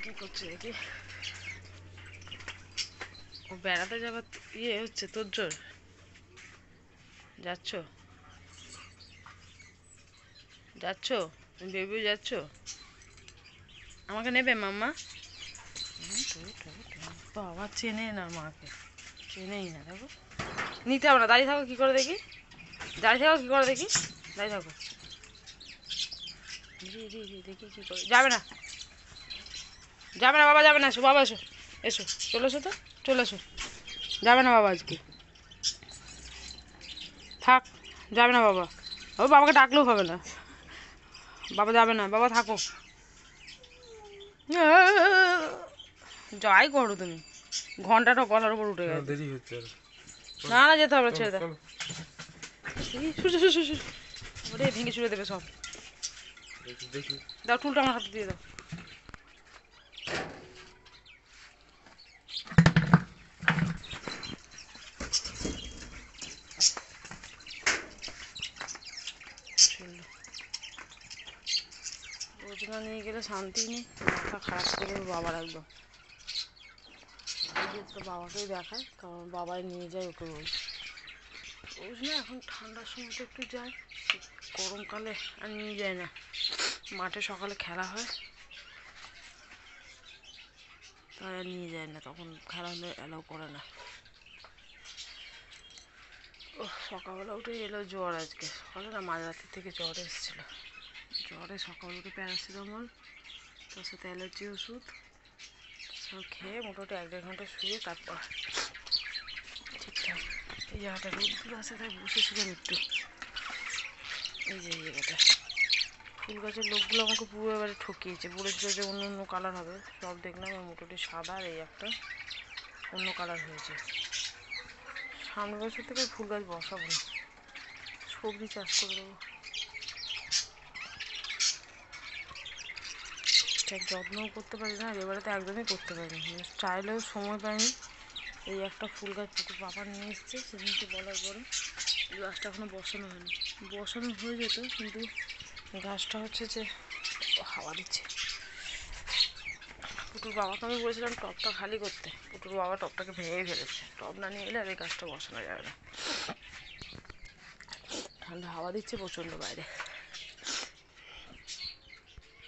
কি করছে দেখি। ও বেড়াতে যাবার ইয়ে হচ্ছে তোর জোর, যাচ্ছ যাচ্ছ বেবি যাচ্ছ, আমাকে নেবে মাম্মা? বাবা চেনে না মাকে, চেনেই না। দেখো নিতে হবে না, দাঁড়িয়ে থাকো কি করে দেখি, দাঁড়িয়ে থাকো কি করে দেখি, দাঁড়িয়ে থাকো। দেখি কি করে, যাবে না যাবে না বাবা, যাবে না, এসো বাবা, এসো এসো, চলে এসো তো, চলে এসো। যাবে না বাবা আজকে, থাক, যাবে না বাবা। ও বাবাকে ডাকলেও হবে না, বাবা যাবে না, বাবা থাকো। যাই করো তুমি, ঘন্টাটা গলার উপর উঠে গেছে। দেরি হচ্ছে, না না যেতে হবে, ছেড়ে দাও। ওরে ভেঙে ছুড়ে দেবে সব। দেখি দাও টুলটা আমার হাতে দিয়ে দাও। রোজনা নিয়ে গেলে শান্তি নেই, মাথা খারাপ করে বাবার একদম। তো বাবাকেই দেখায়, কারণ বাবাই নিয়ে যায় ওকে রোজ। রোজ না, এখন ঠান্ডার সময় তো একটু যায়, গরমকালে আর নিয়ে যায় না। মাঠে সকালে খেলা হয়, তাই আর নিয়ে যায় না, তখন খেলা হলে অ্যালাউ করে না। ও সকালবেলা উঠে এলো জ্বর, আজকে সকালে না মাঝরাত্রি থেকে জ্বর এসেছিলো। জ্বরে সকাল উঠে প্যারাসিটামল, তার সাথে অ্যালার্জি ওষুধ সব খেয়ে মোটামুটি 1-1.5 ঘন্টা শুয়ে তারপর ঠিকঠাক। এই জায়গাটা রোদ্দুর আছে তাই বসেছিলাম একটু। এই যে এই জায়গাটা ফুল গাছের লোকগুলো আমাকে পুরো এবারে ঠকিয়েছে, বলেছিল যে অন্য অন্য কালার হবে, সব দেখলাম মোটামুটি সাদা, আর এই একটা অন্য কালার হয়েছে। সামনের বছর থেকে ফুল গাছ বসাবো না, সবজি চাষ করে দেবো। ঠিক যত্নও করতে পারি না, এবারে তো একদমই করতে পারিনি, চাইলেও সময় পাইনি। এই একটা ফুল গাছ পুকুর বাবা নিয়ে এসছে সেদিনকে বলার পরে, এই গাছটা এখনও বসানো হয়নি, বসানো হয়ে যেত, কিন্তু গাছটা হচ্ছে যে হাওয়া দিচ্ছে। পুটুর বাবাকে আমি বলেছিলাম টবটা খালি করতে, পুটুর বাবা টবটাকে ভেঙে ফেলেছে, টব না নিয়ে এলে আর এই গাছটা বসানো যাবে না। ঠান্ডা হাওয়া দিচ্ছে প্রচণ্ড বাইরে।